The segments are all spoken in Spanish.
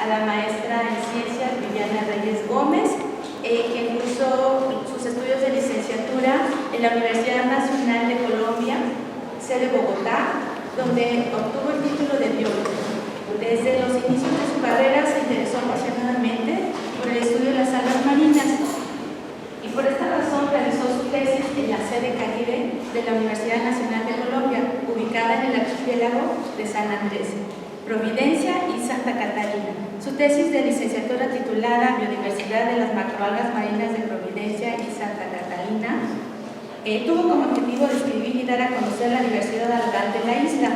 la maestra en Ciencias Viviana Reyes Gómez, que cursó sus estudios de licenciatura en la Universidad Nacional de Colombia, sede Bogotá, donde obtuvo el título de biólogo. Desde los inicios de su carrera se interesó apasionadamente por el estudio de las algas marinas y por esta razón realizó su tesis en la sede Caribe de la Universidad Nacional de Colombia, ubicada en el archipiélago de San Andrés, Providencia y Santa Catarina. Su tesis de licenciatura titulada Biodiversidad de las macroalgas marinas de Providencia y Santa Catalina tuvo como objetivo describir y dar a conocer la diversidad algal de la isla,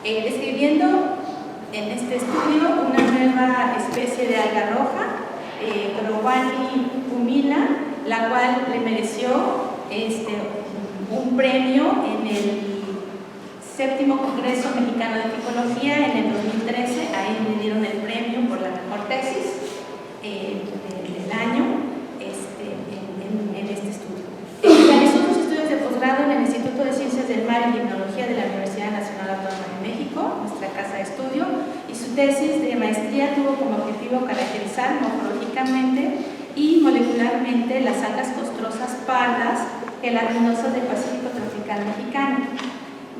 describiendo en este estudio una nueva especie de alga roja, Growani pumila, la cual le mereció un premio en el 7º Congreso Mexicano de Micología en el 2013. Ahí me dieron el premio por la mejor tesis del año en este estudio. Realizó sus estudios de posgrado en el Instituto de Ciencias del Mar y Limnología de la Universidad Nacional Autónoma de México, nuestra casa de estudio, y su tesis de maestría tuvo como objetivo caracterizar morfológicamente y molecularmente las algas costrosas pardas gelatinosas del Pacífico tropical mexicano,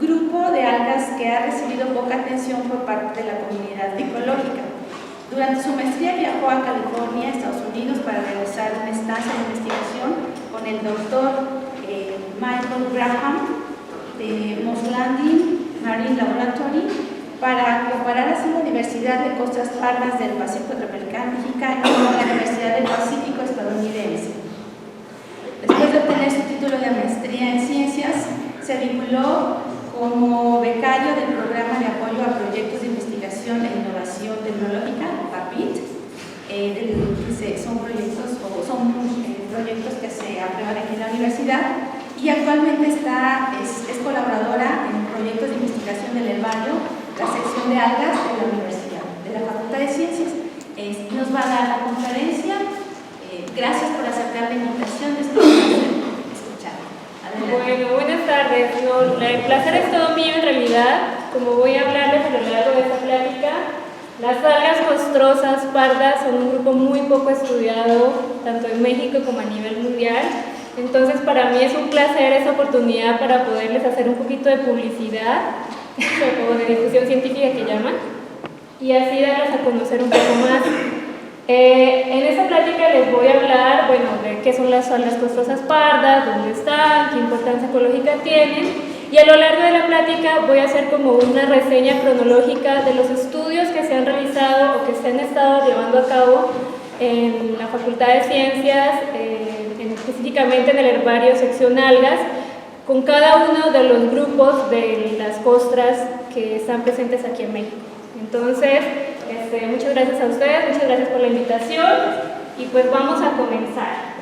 grupo de algas que ha recibido poca atención por parte de la comunidad micológica. Durante su maestría viajó a California, Estados Unidos, para realizar una estancia de investigación con el doctor Michael Graham de Moss Landing Marine Laboratory para comparar así la diversidad de costras pardas del Pacífico tropical mexicano con la diversidad del Pacífico estadounidense. Después de obtener su título de maestría en ciencias, se vinculó como becario del Programa de Apoyo a Proyectos de Investigación e Innovación Tecnológica, PAPIT. Son proyectos que se aprueban aquí en la universidad, y actualmente es colaboradora en proyectos de investigación del herbario, la sección de algas de la universidad, de la Facultad de Ciencias. Nos va a dar la conferencia. Gracias por aceptar la invitación. Escuchar. Bueno, buenas tardes. El placer es todo mío en realidad. Como voy a hablarles a lo largo de esta plática, las algas costrosas pardas son un grupo muy poco estudiado, tanto en México como a nivel mundial. Entonces, para mí es un placer esa oportunidad para poderles hacer un poquito de publicidad o de difusión científica que llaman, y así darles a conocer un poco más. En esta plática les voy a hablar, de qué son las algas costrosas pardas, dónde están, qué importancia ecológica tienen, y a lo largo de la plática voy a hacer como una reseña cronológica de los estudios que se han realizado o que se han estado llevando a cabo en la Facultad de Ciencias, específicamente en el herbario sección algas, con cada uno de los grupos de las costras que están presentes aquí en México. Entonces, muchas gracias a ustedes, muchas gracias por la invitación, y pues vamos a comenzar.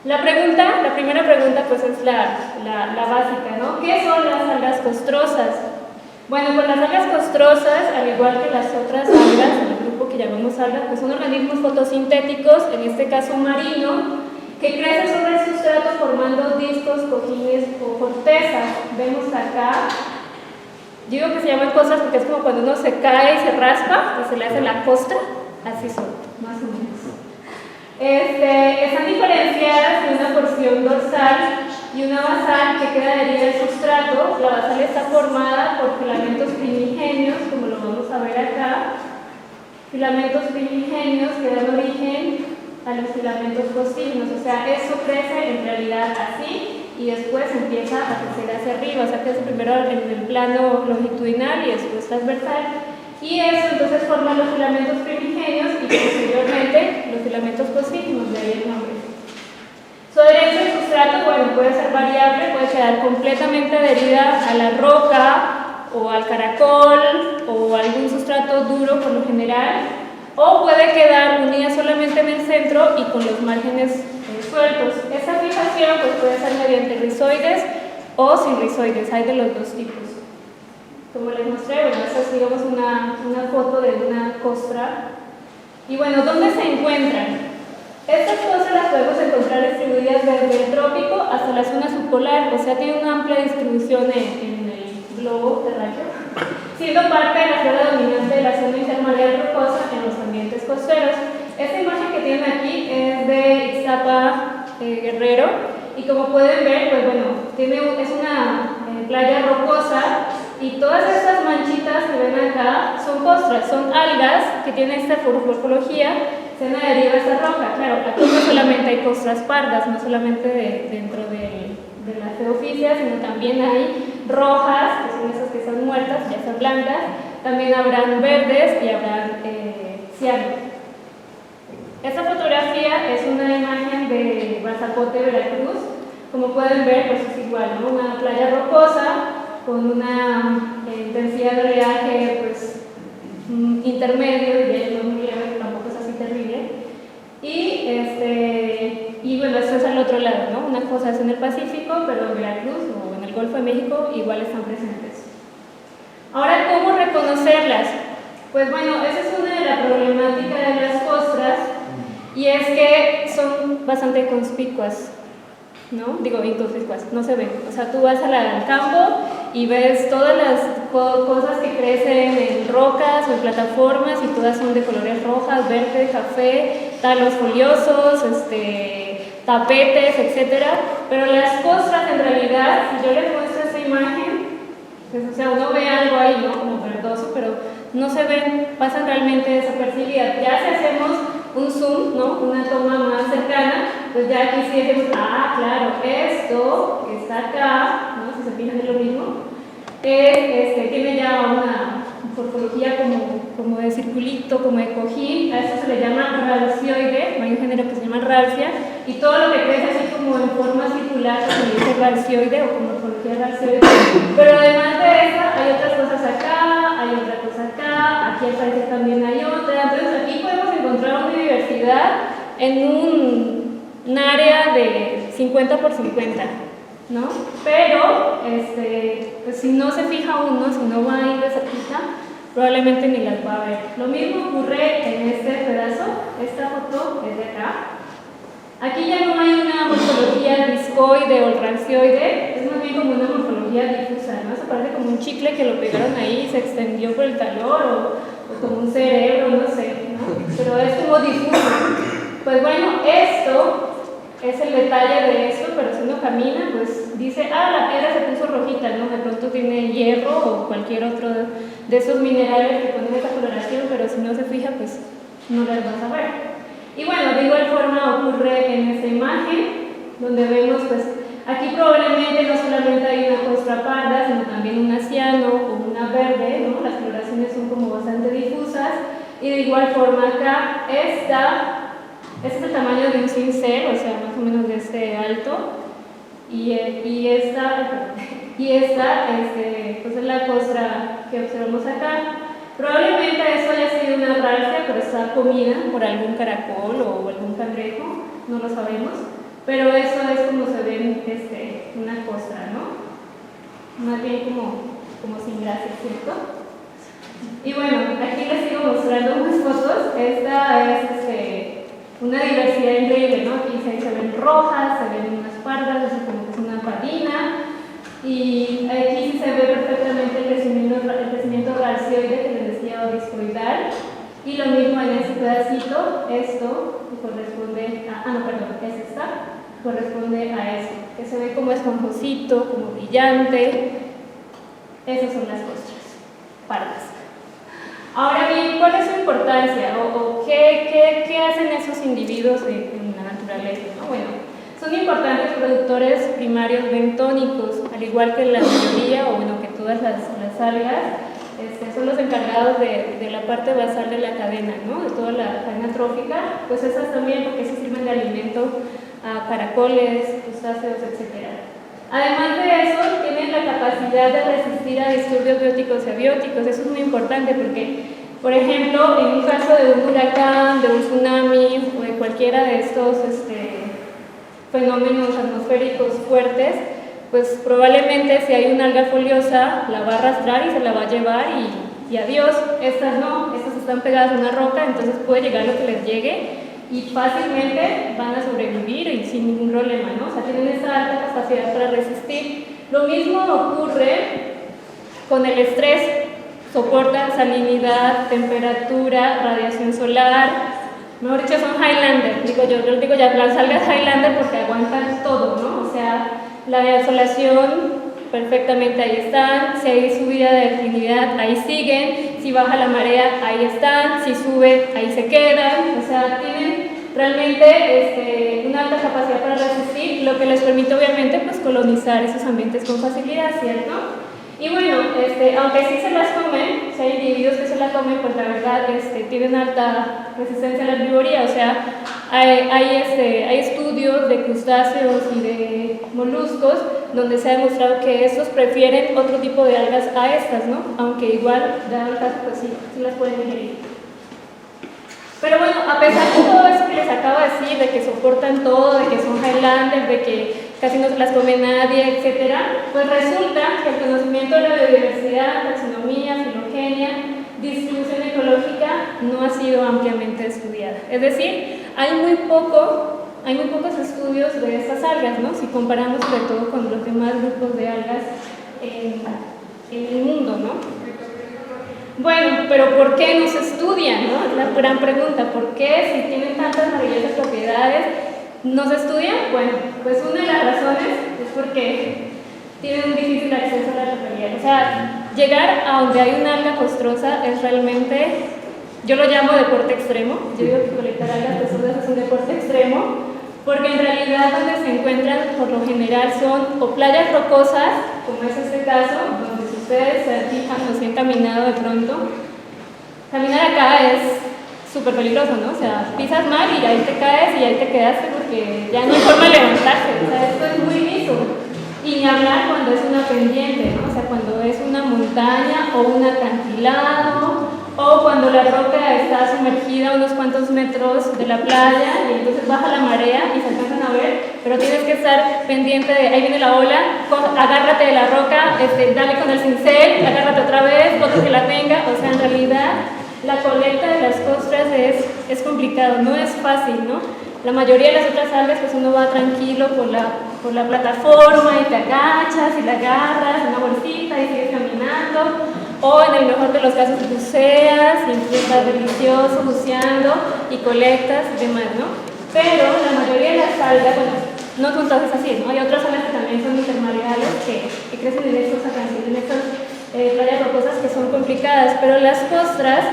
La primera pregunta pues es la básica, ¿no? ¿Qué son las algas costrosas? Bueno, pues las algas costrosas, al igual que las otras algas, el grupo que llamamos algas, pues son organismos fotosintéticos, en este caso marino, que crecen sobre el sustrato formando discos, cojines o corteza. Vemos acá, digo que se llaman costras porque es como cuando uno se cae y se raspa y se le hace la costra, así son, más o menos. Están diferenciadas en una porción dorsal y una basal que queda adherida al sustrato. La basal está formada por filamentos primigenios, como lo vamos a ver acá. Filamentos primigenios que dan origen a los filamentos postignos, o sea, eso crece en realidad así y después empieza a crecer hacia arriba, o sea, crece primero en el plano longitudinal y después transversal, y eso entonces forma los filamentos primigenios y posteriormente los filamentos postignos, de ahí el nombre. Su adherencia al sustrato, puede ser variable, puede quedar completamente adherida a la roca o al caracol o algún sustrato duro por lo general, o puede quedar unida solamente en el centro y con los márgenes sueltos. Esa fijación puede ser mediante rizoides o sin rizoides, hay de los dos tipos. Como les mostré, esta es digamos una foto de una costra. Y ¿dónde se encuentran? Estas costras las podemos encontrar distribuidas desde el trópico hasta la zona subpolar, o sea, tiene una amplia distribución en el globo terráqueo, siendo parte de la flora dominante de la zona intermareal rocosa en Guerrero. Y como pueden ver, pues bueno, es una playa rocosa y todas estas manchitas que ven acá son costras, son algas que tienen esta morfología, se adheriva a esta roca. Claro, aquí no solamente hay costras pardas, no solamente dentro de la geoficia, sino también hay rojas, que son esas que están muertas, ya están blancas, también habrán verdes y habrán ciano. Esta fotografía es una imagen de Bazacote, Veracruz. Como pueden ver, pues es igual, ¿no? Una playa rocosa con una intensidad de oleaje pues, intermedio, y no muy leve, tampoco es así terrible. Y bueno, esto es al otro lado, ¿no? Una cosa es en el Pacífico, pero en Veracruz o en el Golfo de México igual están presentes. Ahora, ¿cómo reconocerlas? Pues bueno, esa es una de las problemáticas de las costras, y es que son bastante conspicuas, ¿no? Digo, inconspicuas, no se ven. O sea, tú vas al campo y ves todas las cosas que crecen en rocas o en plataformas y todas son de colores rojas, verde, café, talos foliosos, tapetes, etc. Pero las costras, en realidad, si yo les muestro esta imagen, pues, o sea, uno ve algo ahí, ¿no? Como verdoso, pero no se ven, pasan realmente desapercibidas. Ya si hacemos un zoom, ¿no? Una toma más cercana, pues ya aquí sí decimos, claro, esto que está acá, ¿no? Si se fijan es lo mismo, tiene ya una morfología como de circulito, como de cojín. A eso se le llama ralcioide, hay un género que se llama ralcia, y todo lo que crece así como en forma circular se le dice ralcioide o como morfología ralcioide. Pero además de eso hay otras cosas acá, hay otra cosa acá, aquí al parecer también hay otra. Entonces aquí podemos encontrar una diversidad en un área de 50 por 50, ¿no? Pero pues si no se fija uno, si no va a ir de cerquita, probablemente ni las va a ver. Lo mismo ocurre en este pedazo. Esta foto es de acá. Aquí ya no hay una morfología discoide o rancioide, es más bien como una morfología difusa, ¿no? Se parece como un chicle que lo pegaron ahí y se extendió por el calor, o como un cerebro, no sé, ¿no? Pero es como difuso. Pues bueno, esto es el detalle de esto, pero si uno camina, pues dice, la piedra se puso rojita, ¿no? De pronto tiene hierro o cualquier otro de esos minerales que ponen esa coloración, pero si no se fija, pues no las vas a ver. Y bueno, de igual forma ocurre en esta imagen, donde vemos, pues, aquí probablemente no solamente hay una costra parda, sino también un ciano o una verde, ¿no? Las coloraciones son como bastante difusas, y de igual forma acá, este es el tamaño de un cincel, o sea, más o menos de este alto, y esta pues es la costra que observamos acá. Probablemente eso haya sido una ralcia, pero está comida por algún caracol o algún cangrejo, no lo sabemos, pero eso es como se ve en una costra, ¿no? Más bien como sin gracia, ¿cierto? Y bueno, aquí les sigo mostrando unas fotos. Esta es una diversidad increíble, ¿no? Aquí se ven rojas, se ven unas pardas, así como que es una patina, y aquí se ve perfectamente el crecimiento ralcioide que les decía, o discoidal, y lo mismo en este pedacito. Esto corresponde corresponde a esto, que se ve como esponjosito, como brillante. Esas son las costras pardas. Ahora bien, ¿cuál es su importancia? ¿O qué hacen esos individuos en la naturaleza? ¿No? Bueno, son importantes productores primarios bentónicos, al igual que la mayoría, o bueno, que todas las algas, son los encargados de la parte basal de la cadena, ¿no? De toda la cadena trófica, pues esas también, porque esas sirven de alimento a caracoles, crustáceos, etc. Además de eso, tienen la capacidad de resistir a disturbios bióticos y abióticos. Eso es muy importante porque, por ejemplo, en un caso de un huracán, de un tsunami o de cualquiera de estos fenómenos atmosféricos fuertes, pues probablemente si hay una alga foliosa la va a arrastrar y se la va a llevar y adiós. Estas no, estas están pegadas a una roca, entonces puede llegar lo que les llegue y fácilmente van a sobrevivir y sin ningún problema, ¿no? O sea, tienen esa alta capacidad para resistir. Lo mismo ocurre con el estrés, soportan salinidad, temperatura, radiación solar, mejor dicho, son Highlander, digo yo digo ya, las algas Highlander porque aguantan todo, ¿no? O sea, la desolación perfectamente ahí están, si hay subida de alcalinidad, ahí siguen, si baja la marea, ahí están, si sube, ahí se quedan, o sea, tienen realmente una alta capacidad para resistir, lo que les permite obviamente pues colonizar esos ambientes con facilidad, ¿cierto? Y bueno, aunque sí se las comen, si hay individuos que se las comen, pues la verdad tienen alta resistencia a la herbivoría, o sea, hay estudios de crustáceos y de moluscos donde se ha demostrado que estos prefieren otro tipo de algas a estas, ¿no? Aunque igual, dado el caso, pues sí las pueden ingerir. Pero bueno, a pesar de todo eso que les acabo de decir, de que soportan todo, de que son Highlander, de que casi no se las come nadie, etc., pues resulta que el conocimiento de la biodiversidad, taxonomía, filogenia, distribución ecológica no ha sido ampliamente estudiada. Es decir, hay muy pocos estudios de estas algas, ¿no? Si comparamos sobre todo con los demás grupos de algas en el mundo, ¿no? Bueno, pero ¿por qué no se estudian, no? Es la gran pregunta. ¿Por qué, si tienen tantas maravillosas propiedades, no se estudian? Bueno, pues una de las razones es porque tienen un difícil acceso a la localidad. O sea, llegar a donde hay una alga costrosa es realmente, yo lo llamo deporte extremo. Yo digo que colectar algas costrosas es un deporte extremo, porque en realidad donde se encuentran por lo general son o playas rocosas, como es este caso, donde si ustedes se fijan o si han caminado de pronto, caminar acá es súper peligroso, ¿no? O sea, pisas mal y ahí te caes y ahí te quedaste porque ya no hay forma de levantarte, o sea, esto es muy liso. Y ni hablar cuando es una pendiente, ¿no? O sea, cuando es una montaña o un acantilado, o cuando la roca está sumergida a unos cuantos metros de la playa y entonces baja la marea y se alcanzan a ver, pero tienes que estar pendiente de, ahí viene la ola, agárrate de la roca, dale con el cincel, agárrate otra vez, otro que la tenga, o sea, en realidad la colecta de las costras es complicado, no es fácil, ¿no? La mayoría de las otras algas, pues uno va tranquilo por la plataforma y te agachas y la agarras, una bolsita y sigues caminando. O en el mejor de los casos buceas y estás delicioso buceando y colectas y demás, ¿no? Pero la mayoría de las algas, bueno, no son todas así, ¿no? Hay otras algas que también son intermareales que crecen en estas playas rocosas que son complicadas, pero las costras,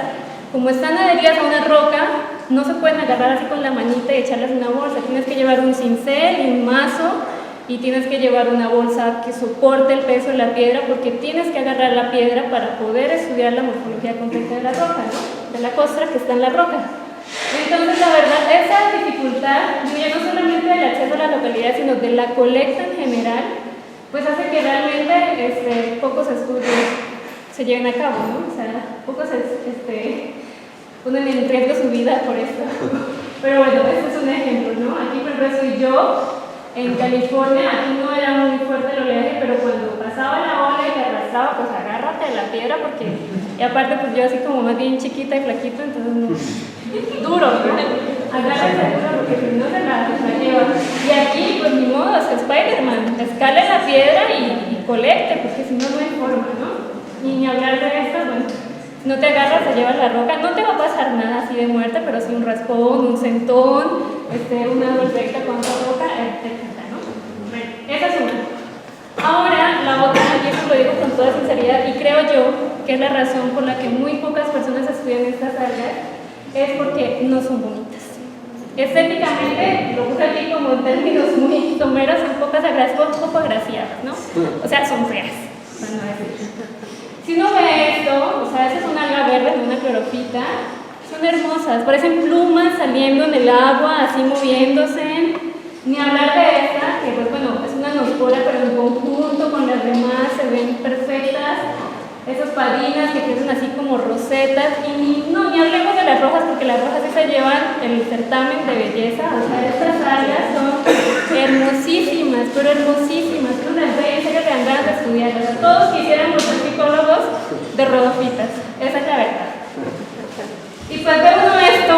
como están adheridas a una roca, no se pueden agarrar así con la manita y echarlas en una bolsa. Tienes que llevar un cincel y un mazo y tienes que llevar una bolsa que soporte el peso de la piedra porque tienes que agarrar la piedra para poder estudiar la morfología completa de la roca, ¿no? De la costra que está en la roca. Entonces, la verdad, esa dificultad, ya no solamente del acceso a la localidad, sino de la colecta en general, pues hace que realmente pocos estudios se lleven a cabo, ¿no? O sea, pocos ponen en riesgo su vida por esto. Pero bueno, este es un ejemplo, ¿no? Aquí, por ejemplo, soy yo. En California, aquí no era muy fuerte el oleaje, pero cuando pasaba la ola y te arrastraba, pues agárrate de la piedra porque, y aparte pues yo así como más bien chiquita y flaquita, entonces no, duro, ¿no? Agárrate duro porque si no se la lleva. Y aquí, pues ni modo, es Spider-Man, escala en la piedra y colecte, porque si no, no hay forma, ¿no? Y ni hablar de esto, bueno, si no te agarras, te llevas la roca, no te va a pasar nada así de muerte, pero sí un raspón, un centón, una golpeita con la roca, etc. Esa es una. Ahora, la otra, y esto lo digo con toda sinceridad, y creo yo que es la razón por la que muy pocas personas estudian estas algas, es porque no son bonitas. Estéticamente, lo puse aquí como en términos muy someros, son pocas poco agraciadas, ¿no? O sea, son feas, para no decir. Si uno ve esto, o sea, esa es una alga verde, una clorofita, son hermosas, parecen plumas saliendo en el agua, así moviéndose. Ni hablar de esta, que pues bueno, es una nospora, pero en conjunto con las demás se ven perfectas. Esas padinas que crecen así como rosetas. Y ni hablemos de las rojas, porque las rojas sí se llevan el certamen de belleza. O sea, estas algas son hermosísimas, pero hermosísimas. Uno las ve y en serio le dan ganas de estudiarlas. Todos quisiéramos ser psicólogos de rodofitas. Esa es la verdad. Y pues ve uno esto.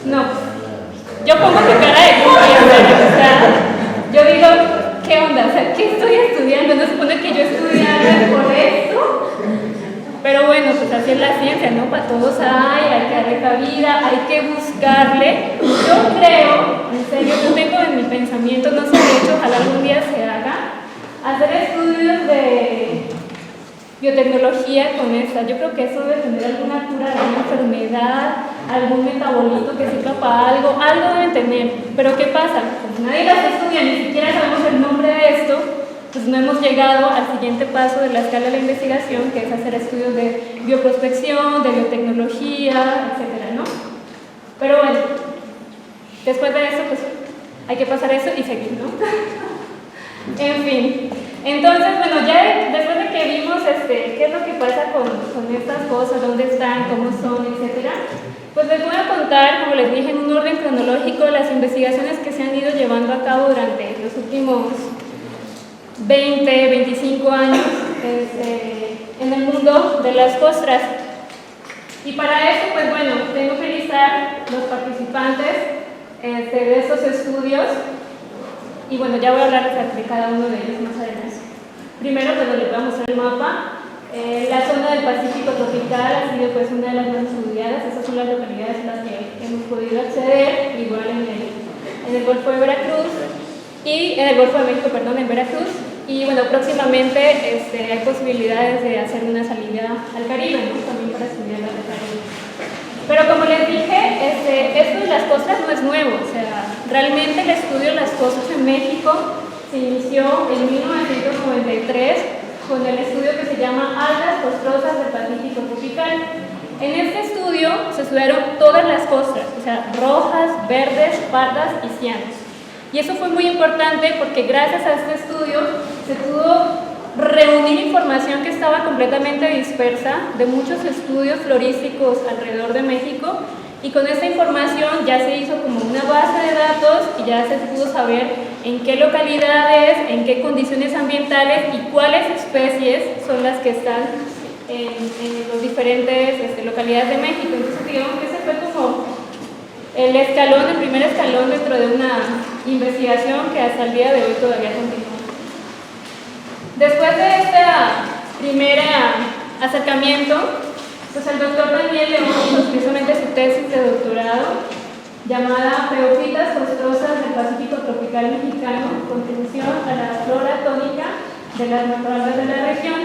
No. Yo pongo tu cara de curiosa, o sea, yo digo, ¿qué onda? O sea, ¿qué estoy estudiando? No se supone que yo estudiara por esto. Pero bueno, pues así es la ciencia, ¿no? Para todos hay que darle cabida, hay que buscarle. Yo creo, en serio, yo tengo en mi pensamiento, no se ha hecho, ojalá algún día se haga, hacer estudios de biotecnología con esta. Yo creo que eso debe tener alguna cura, alguna enfermedad, algún metabolito que sirva para algo deben tener. Pero ¿qué pasa? Como nadie las estudia, ni siquiera sabemos el nombre de esto, pues no hemos llegado al siguiente paso de la escala de la investigación, que es hacer estudios de bioprospección, de biotecnología, etcétera, ¿no? Pero bueno, después de eso, pues hay que pasar eso y seguir, ¿no? En fin, entonces, bueno, ya después de que vimos qué es lo que pasa con estas cosas, dónde están, cómo son, etcétera, pues les voy a contar, como les dije, en un orden cronológico, las investigaciones que se han ido llevando a cabo durante los últimos 20, 25 años en el mundo de las costras. Y para eso, pues bueno, tengo que listar los participantes de estos estudios. Y bueno, ya voy a hablarles de cada uno de ellos más adelante. Primero, pues les voy a mostrar el mapa. La zona del Pacífico tropical ha sido pues una de las más estudiadas. Estas son las localidades a las que hemos podido acceder, igual en el Golfo de Veracruz y en el Golfo de México, perdón, en Veracruz. Y bueno, próximamente hay posibilidades de hacer una salida al Caribe, ¿no? También para estudiar la Caribe. Pero como les dije, esto de las costras no es nuevo, o sea, realmente el estudio de las costras en México se inició en 1993 con el estudio que se llama Algas Costrosas del Pacífico Tropical. En este estudio se estudiaron todas las costras, o sea, rojas, verdes, pardas y cianos. Y eso fue muy importante porque gracias a este estudio se pudo reunir información que estaba completamente dispersa de muchos estudios florísticos alrededor de México, y con esta información ya se hizo como una base de datos y ya se pudo saber en qué localidades, en qué condiciones ambientales y cuáles especies son las que están en las diferentes localidades de México. Entonces digamos que ese fue como el escalón, el primer escalón dentro de una investigación que hasta el día de hoy todavía continúa. Después de este primer acercamiento, pues el doctor Daniel León hizo precisamente su tesis de doctorado llamada Peofitas costrosas del Pacífico tropical mexicano, contribución a la flora tónica de las macroalgas de la región.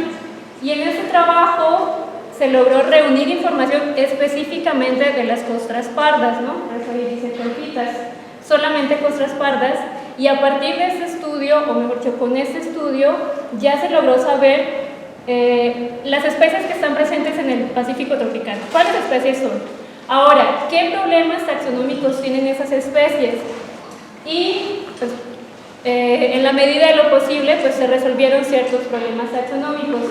Y en este trabajo se logró reunir información específicamente de las costras pardas, ¿no? Por eso ahí dice Peofitas, solamente costras pardas. Y a partir de este estudio, o mejor dicho, con este estudio, ya se logró saber las especies que están presentes en el Pacífico tropical. ¿Cuáles especies son? Ahora, ¿qué problemas taxonómicos tienen esas especies? Y pues, en la medida de lo posible, pues se resolvieron ciertos problemas taxonómicos.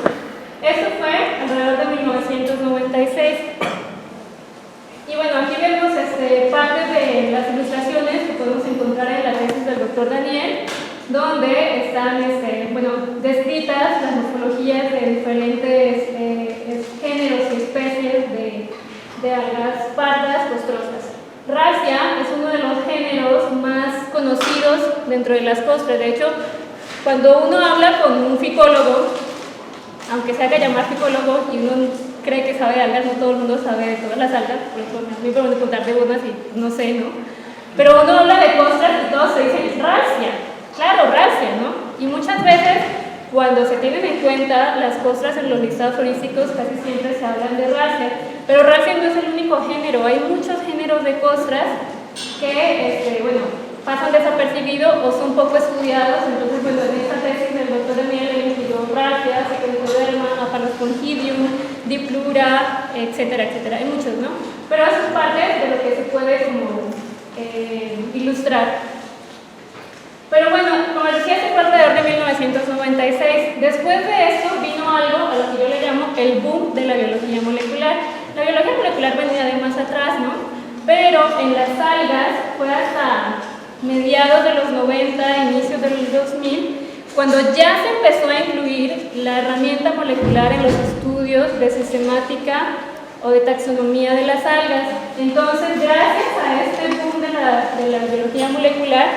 Esto fue alrededor de 1996. Y bueno, aquí vemos parte de las ilustraciones que podemos encontrar en la tesis del doctor Daniel, donde están descritas las morfologías de diferentes géneros y especies de algas pardas costrosas. Racia es uno de los géneros más conocidos dentro de las costras. De hecho, cuando uno habla con un ficólogo, aunque se haga llamar ficólogo y uno cree que sabe de algas, no todo el mundo sabe de todas las algas, por eso a mí me pueden contar de unas y no sé, ¿no? Pero uno habla de costras y todos se dicen racia, claro, racia, ¿no? Y muchas veces cuando se tienen en cuenta las costras en los listados florísticos casi siempre se hablan de racia, pero racia no es el único género, hay muchos géneros de costras que, pasan desapercibidos o son poco estudiados. Entonces, bueno, en esta tesis del doctor Daniel incluyó racia, Sequelicoderma, Apalospongidium, Diplura, etcétera, etcétera. Hay muchos, ¿no? Pero eso es parte de lo que se puede como ilustrar. Pero bueno, como les decía, se fue alrededor de 1996. Después de esto vino algo a lo que yo le llamo el boom de la biología molecular. La biología molecular venía de más atrás, ¿no? Pero en las algas fue hasta mediados de los 90, inicios del 2000, cuando ya se empezó a incluir la herramienta molecular en los estudios de sistemática o de taxonomía de las algas. Entonces, gracias a este boom de la biología molecular,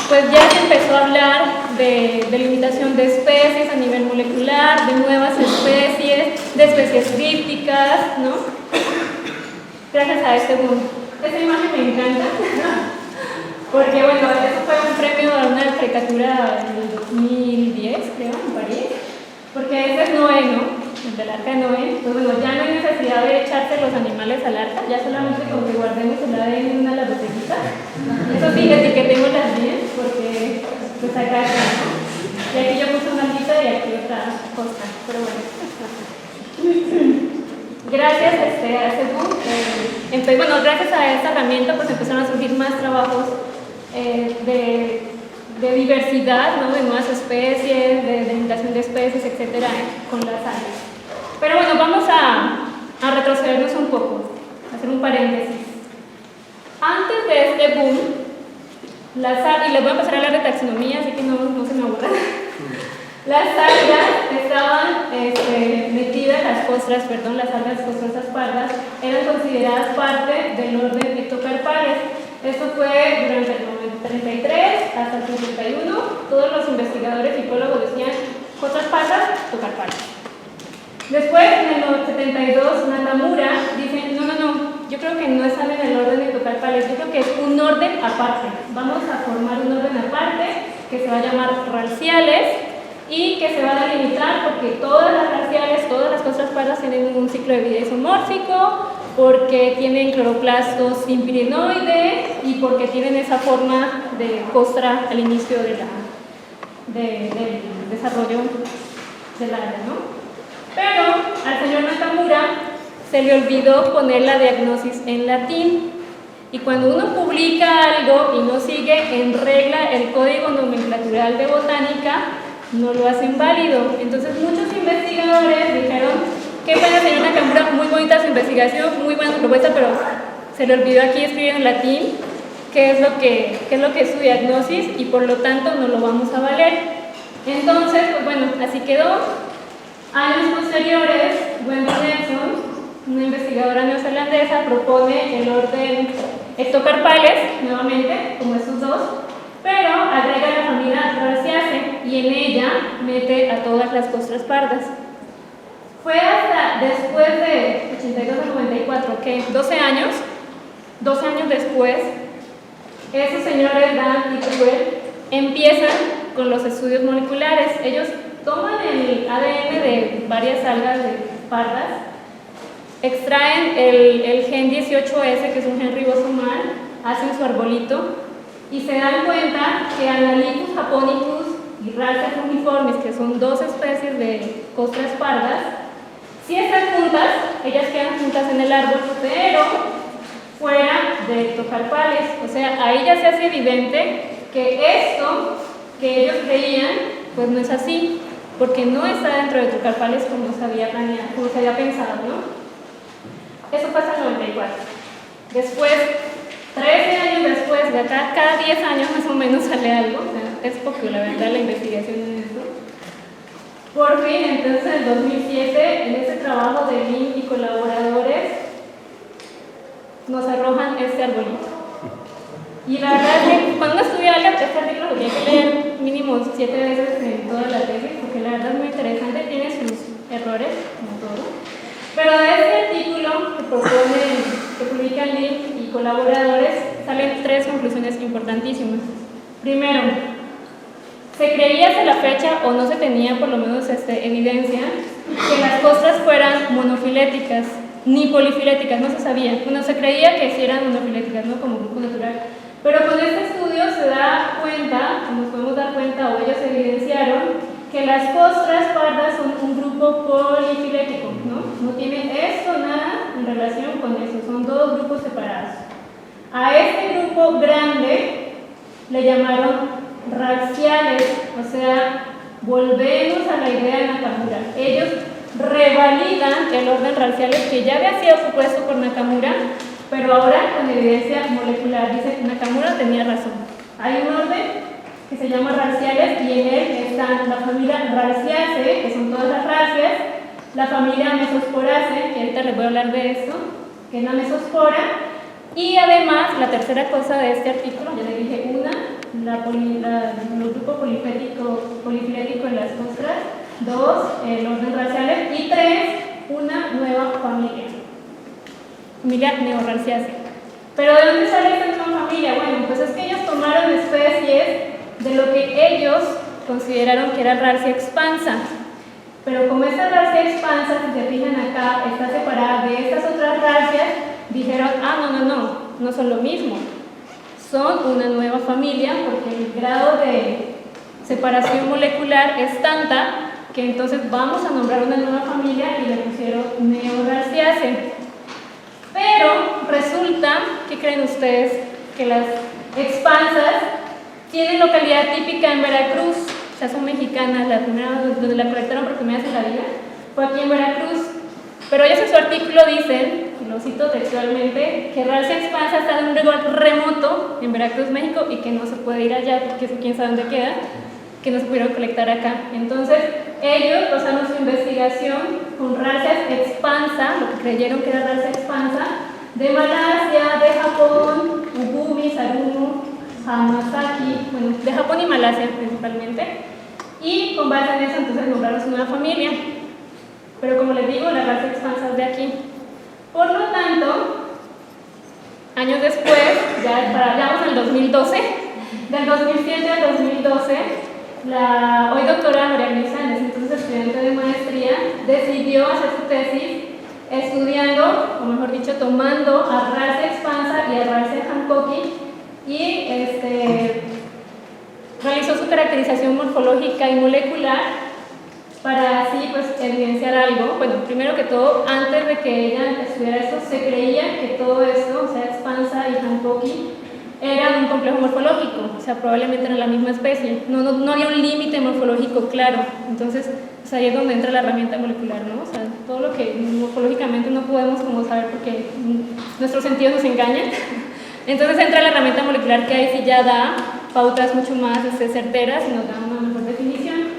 pues ya se empezó a hablar de limitación de especies a nivel molecular, de nuevas especies, de especies crípticas, ¿no? Gracias a este boom. Esta imagen me encanta, porque bueno, eso fue un premio a una caricatura en el 2010, creo, en París, porque ese es Noé, ¿no? El del arca de Noé. Pues bueno, ya no hay necesidad de echarse los animales al arca, ya solamente con que guardemos el ADN en una de las botellitas. Eso sí, etiquetémoslas bien, porque pues acá está, ¿no? Y aquí yo puse una lista y aquí otra cosa, pero bueno. Gracias a ese boom, bueno, gracias a esta herramienta pues empezaron a surgir más trabajos de diversidad, ¿no? De nuevas especies, de limitación de especies, etcétera, con las algas. Pero bueno, vamos a retrocedernos un poco, a hacer un paréntesis. Antes de este boom, y les voy a empezar a hablar de taxonomía, así que no se me aburran. Las algas estaban metidas, las algas costrosas pardas, eran consideradas parte del orden Ectocarpales. Esto fue durante el 33 hasta el 51. Todos los investigadores y ecólogos decían costras pardas, Ectocarpales. Después, en el 72, Nakamura dice, no, yo creo que no están en el orden Ectocarpales, yo creo que es un orden aparte. Vamos a formar un orden aparte que se va a llamar raciales y que se va a delimitar porque todas las raciales, todas las costras pardas tienen un ciclo de vida isomórfico, porque tienen cloroplastos sin pirenoide y porque tienen esa forma de costra al inicio del desarrollo del alga, ¿no? Pero al señor Nakamura se le olvidó poner la diagnosis en latín. Y cuando uno publica algo y no sigue en regla el código nomenclatural de botánica, no lo hacen válido. Entonces muchos investigadores dijeron, qué pena señor Nakamura, muy bonita su investigación, muy buena su propuesta, pero se le olvidó aquí escribir en latín qué es lo que es su diagnosis y por lo tanto no lo vamos a valer. Entonces, pues bueno, así quedó. Años posteriores, Wendy Nelson, una investigadora neozelandesa, propone el orden Ectocarpales, nuevamente, como estos dos, pero agrega la familia Raceae y en ella mete a todas las costras pardas. Fue hasta después de 82 a 94, que 12 años después, esos señores Dan y Cruel empiezan con los estudios moleculares. Ellos toman el ADN de varias algas de pardas, extraen el gen 18S, que es un gen ribosomal, hacen su arbolito y se dan cuenta que Analicus japonicus y Ralph fungiformis, que son dos especies de costras pardas, sí están juntas, ellas quedan juntas en el árbol, pero fuera de Ectocarpales. O sea, ahí ya se hace evidente que esto que ellos creían, pues no es así, porque no está dentro de Ectocarpales como se había planeado, como se había pensado, ¿no? Eso pasa en el 94. Después, 13 años después, de acá, cada 10 años más o menos sale algo, o sea, es poco la verdad la investigación en esto. Por fin, entonces en el 2007, en este trabajo de Lin y colaboradores, nos arrojan este arbolito. Y la verdad es que cuando uno estudia este artículo lo tiene que leer mínimo 7 veces en toda la tesis, porque la verdad es muy interesante, tiene sus errores, como todo. Pero de este artículo que publican Lin y colaboradores, salen 3 conclusiones importantísimas. Primero, se creía hasta la fecha, o no se tenía por lo menos evidencia, que las costras fueran monofiléticas, ni polifiléticas, no se sabía. Bueno, se creía que sí eran monofiléticas, ¿no? Como grupo natural. Pero con este estudio se da cuenta, nos podemos dar cuenta, o ellos evidenciaron, que las costras pardas son un grupo polifilético, ¿no? No tiene esto nada en relación con eso, son 2 grupos separados. A este grupo grande le llamaron raciales, o sea, volvemos a la idea de Nakamura. Ellos revalidan el orden raciales que ya había sido supuesto por Nakamura, pero ahora con evidencia molecular. Dice, Nakamura tenía razón. Hay un orden que se llama raciales y en él están la familia Raceae, que son todas las racias, la familia Mesosporaceae, que ahorita les voy a hablar de esto, que es la mesospora, y además la tercera cosa de este artículo, ya les dije una, el grupo polifilético en las costras. 2, el orden racial. Y 3, una nueva familia neorraciácea. ¿Pero de dónde sale esta nueva familia? Bueno, pues es que ellos tomaron especies de lo que ellos consideraron que era Rarcia expansa. Pero como esta Rarcia expansa, si se fijan acá, está separada de estas otras rarcias, dijeron, no son lo mismo. Son una nueva familia porque el grado de separación molecular es tanta que entonces vamos a nombrar una nueva familia y le pusieron Neorarciaceae. Pero resulta, ¿qué creen ustedes? Que las expansas tienen localidad típica en Veracruz, o sea, son mexicanas, la primera donde la colectaron por primera vez en la vida fue aquí en Veracruz. Pero ellos en su artículo dicen, y lo cito textualmente, que Rarcia expansa está en un lugar remoto en Veracruz, México, y que no se puede ir allá porque eso quién sabe dónde queda, que no se pudieron colectar acá. Entonces, ellos basaron su investigación con Rarcia expansa, lo que creyeron que era Rarcia expansa, de Malasia, de Japón, Ubumi, Saruno, Hamasaki, bueno, de Japón y Malasia principalmente, y con base en eso entonces nombraron su nueva familia. Pero como les digo, la Rarcia expansa es de aquí. Por lo tanto, años después, ya vamos al 2012, del 2007 al 2012, la hoy doctora María Luisa, en ese entonces estudiante de maestría, decidió hacer su tesis estudiando, o mejor dicho, tomando a Rarcia expansa y a Rarcia hancocky y realizó su caracterización morfológica y molecular para así pues evidenciar algo. Bueno, primero que todo, antes de que ella estudiara esto, se creía que todo esto, o sea, expansa y hancocky, era un complejo morfológico, o sea, probablemente eran la misma especie. No había un límite morfológico claro. Entonces, pues ahí es donde entra la herramienta molecular, ¿no? O sea, todo lo que morfológicamente no podemos como saber porque nuestros sentidos nos engañan. Entonces entra la herramienta molecular que ahí sí ya da pautas mucho más certeras y nos da una mejor definición.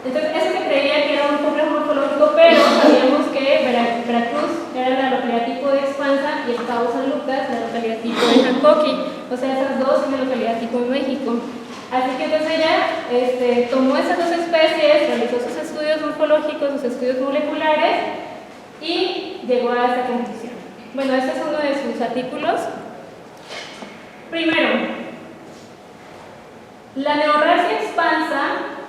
Entonces, eso se creía que era un complejo morfológico, pero sabíamos que Veracruz era la localidad tipo de expansa y el Cabo San Lucas la localidad tipo de hancocky. O sea, esas dos son la localidad tipo en México. Así que entonces ella tomó esas dos especies, realizó sus estudios morfológicos, sus estudios moleculares y llegó a esta conclusión. Bueno, este es uno de sus artículos. Primero, la Neorracia expansa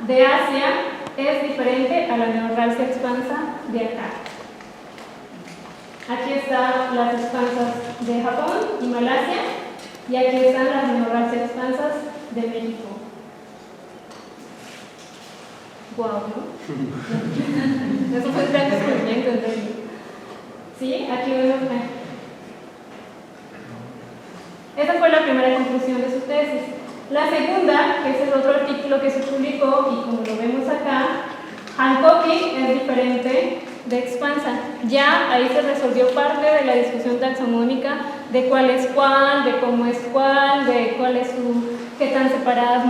de Asia es diferente a la Neorracia expansa de acá. Aquí están las expansas de Japón y Malasia y aquí están las Neorracia expansas de México. Guau, ¿no? Eso fue un gran descubrimiento, en serio. ¿Sí? Aquí vemos. Esa fue la primera conclusión de su tesis. La segunda, que es el otro artículo que se publicó, y como lo vemos acá, hancocky es diferente de expansa. Ya ahí se resolvió parte de la discusión taxonómica de cuál es cuál, de cómo es cuál, de cuál es qué tan separadas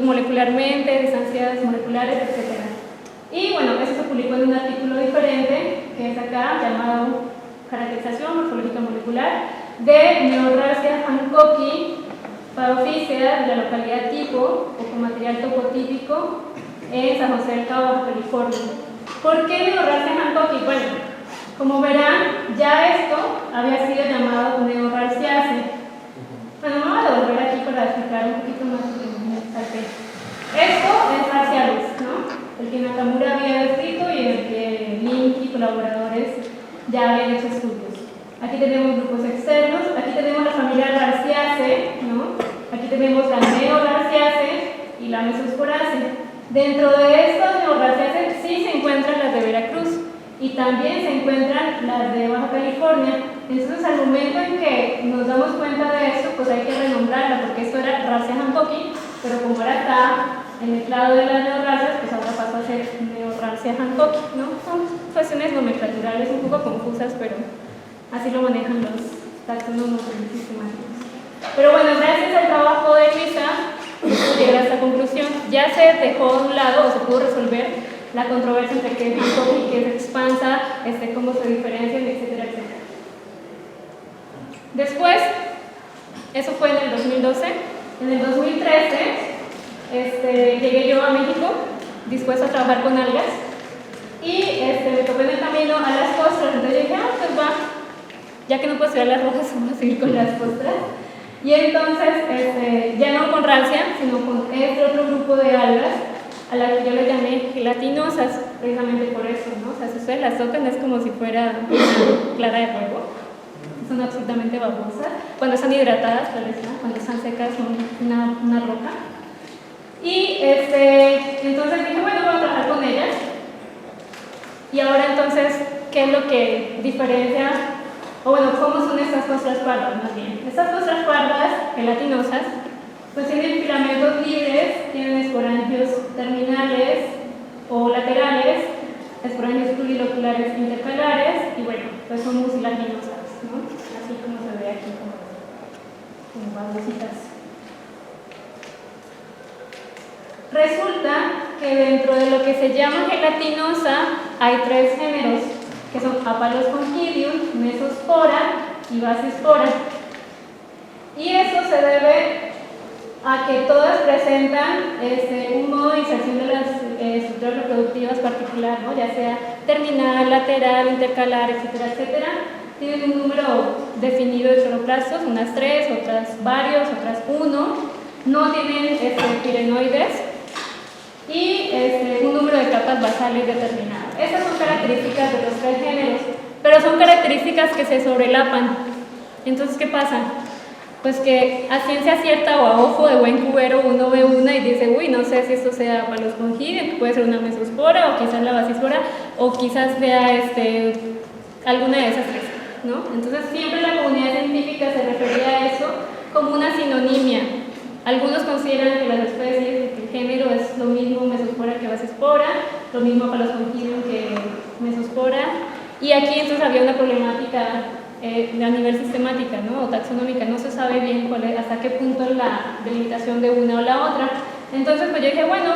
molecularmente, distanciadas moleculares, etc. Y bueno, eso se publicó en un artículo diferente, que es acá, llamado Caracterización morfológica molecular de Neorracia hancocky Paraphysia de la localidad tipo o con material topotípico en San José del Cabo, Baja California. ¿Por qué Neorracia hancocky? Bueno, como verán, ya esto había sido llamado Neorraciaceae. Bueno, me voy a devolver aquí para explicar un poquito más sobre esto es Rarcialis, ¿no? El que Nakamura había escrito y en el que Link y colaboradores ya habían hecho estudios. Aquí tenemos grupos externos, aquí tenemos la familia Rarciaceae, ¿no? Aquí tenemos la Neorarciaceae y la Mesosporaceae. Dentro de estos Neorarciaceae sí se encuentran las de Veracruz y también se encuentran las de Baja California. Entonces, al momento en que nos damos cuenta de esto, pues hay que renombrarla porque esto era Rarcia hancocky, pero como ahora está mezclado de las neorracias, pues ahora pasó a ser Neorracia hancocky, ¿no? Son cuestiones nomenclaturales un poco confusas, pero así lo manejan los taxónomos sistemáticos. Pero bueno, gracias al trabajo de Luisa, llegar a esta conclusión. Ya se dejó a un lado o se pudo resolver la controversia entre qué es hancocky, qué es expansa, cómo se diferencian, etcétera, etcétera. Después, eso fue en el 2012, En el 2013 llegué yo a México dispuesta a trabajar con algas y me topé en el camino a las costras, entonces dije, pues va, ya que no puedo estudiar las rojas, vamos a seguir con las costras. Y entonces, ya no con rancia, sino con este otro grupo de algas, a las que yo les llamé gelatinosas, precisamente por eso, ¿no? O sea, si ustedes las tocan es como si fuera una clara de huevo, son absolutamente babosas. Cuando están hidratadas, tal vez, ¿no? Cuando están secas son una roca. Y entonces dije, bueno, voy a trabajar con ellas. Y ahora entonces, ¿qué es lo que diferencia? O bueno, ¿cómo son estas costras pardas más bien? Estas costras pardas gelatinosas pues tienen filamentos libres, tienen esporangios terminales o laterales, esporangios pluriloculares intercalares y bueno, pues son mucilaginosas, ¿no? Así como se ve aquí como babositas. Resulta que dentro de lo que se llama gelatinosa hay tres géneros, que son Apalosconchidium, Mesospora y Basispora. Y eso se debe a que todas presentan un modo de inserción de las estructuras reproductivas particular, ¿no? Ya sea terminal, lateral, intercalar, etcétera, etcétera. Tienen un número definido de cloroplastos, unas 3, otras varios, otras 1. No tienen pirenoides y un número de capas basales determinado. Estas son características de los tres géneros, pero son características que se sobrelapan. Entonces, ¿qué pasa? Pues que a ciencia cierta o a ojo de buen cubero uno ve una y dice, uy, no sé si esto sea Apalosconchidium, que puede ser una mesospora o quizás la basispora o quizás sea alguna de esas tres, ¿no? Entonces siempre la comunidad científica se refería a eso como una sinonimia. Algunos consideran que las especies, que el género es lo mismo mesospora que basispora, lo mismo Apalosconchidium que mesospora, y aquí entonces había una problemática a nivel sistemática, ¿no? O taxonómica, no se sabe bien hasta qué punto es la delimitación de una o la otra. Entonces pues yo dije, bueno,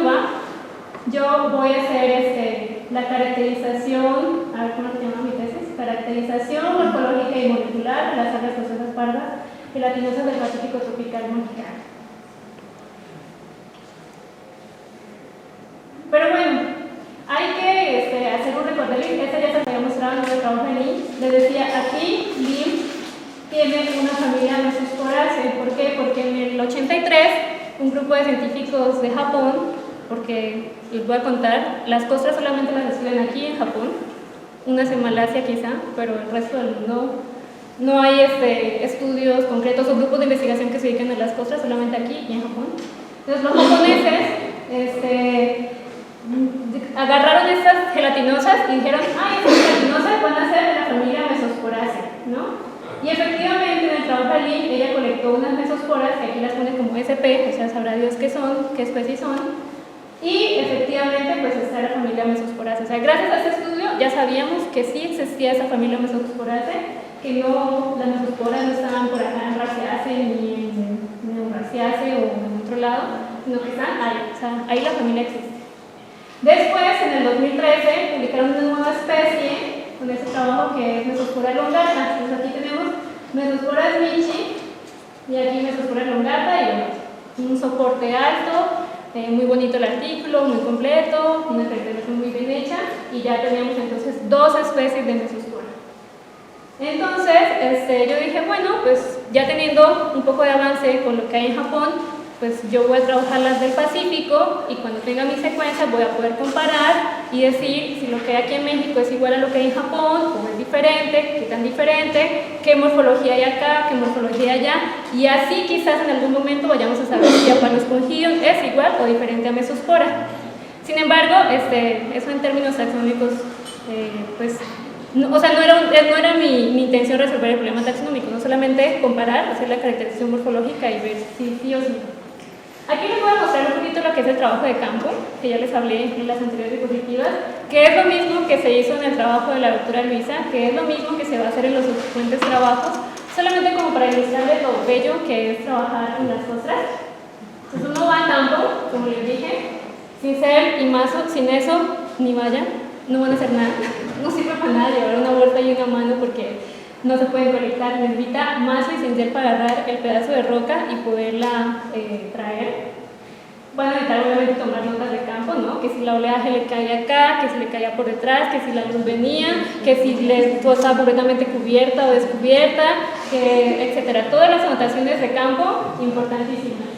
yo voy a hacer la caracterización, a ver cómo se llama mi tesis, caracterización morfológica y molecular de las algas costosas pardas gelatinosas del Pacífico tropical mexicano. Pero bueno, hay que hacer un recorte. Este ya se había mostrado en el trabajo de Lynn. Les decía, aquí Lynn tiene una familia Mesosporaceae. ¿Por qué? Porque en el 83 un grupo de científicos de Japón, porque les voy a contar, las costras solamente las estudian aquí en Japón, unas en Malasia quizá, pero el resto del mundo no hay estudios concretos o grupos de investigación que se dediquen a las costras, solamente aquí y en Japón. Entonces los japoneses agarraron estas gelatinosas y dijeron, estas gelatinosas van a ser de la familia Mesosporaceae, ¿no? Y efectivamente en el trabajo de Lynn ella colectó unas mesosporas, que aquí las pone como SP, o sea, sabrá Dios qué son, qué especies son, y efectivamente pues está la familia Mesosporaceae. O sea, gracias a este estudio ya sabíamos que sí existía esa familia Mesosporaceae, que no, las mesosporas no estaban por acá en Raceaceae ni en Euraceaceae o en otro lado, sino que están ahí, o sea, ahí la familia existe. Después, en el 2013, publicaron una nueva especie con ese trabajo que es Mesospora elongata. Entonces aquí tenemos Mesospora michi y aquí Mesospora elongata y bueno, un soporte alto, muy bonito el artículo, muy completo, una caracterización muy bien hecha y ya teníamos entonces dos especies de Mesospora. Entonces, yo dije, bueno, pues ya teniendo un poco de avance con lo que hay en Japón, pues yo voy a trabajar las del Pacífico y cuando tenga mi secuencia voy a poder comparar y decir si lo que hay aquí en México es igual a lo que hay en Japón o es diferente, qué tan diferente, qué morfología hay acá, qué morfología hay allá y así quizás en algún momento vayamos a saber si Apalosconchidium es igual o diferente a Mesospora. Sin embargo, eso en términos taxonómicos, pues no, o sea, no era mi intención resolver el problema taxonómico, no solamente comparar, hacer la caracterización morfológica y ver si sí o sí. Aquí les voy a mostrar un poquito lo que es el trabajo de campo, que ya les hablé en las anteriores diapositivas, que es lo mismo que se hizo en el trabajo de la doctora Luisa, que es lo mismo que se va a hacer en los subsecuentes trabajos, solamente como para ilustrarles lo bello que es trabajar en las costras. Entonces uno va a campo, como les dije, sin ser imazo, sin eso, ni vayan, no van a hacer nada, no sirve para nada llevar una bolsa y una mano porque no se pueden colectar, necesita más licenciar para agarrar el pedazo de roca y poderla traer. Van a necesitar obviamente tomar notas de campo, ¿no? Que si la oleaje le cae acá, que si le caía por detrás, que si la luz venía, que si estaba completamente cubierta o descubierta, etcétera. Todas las anotaciones de campo importantísimas.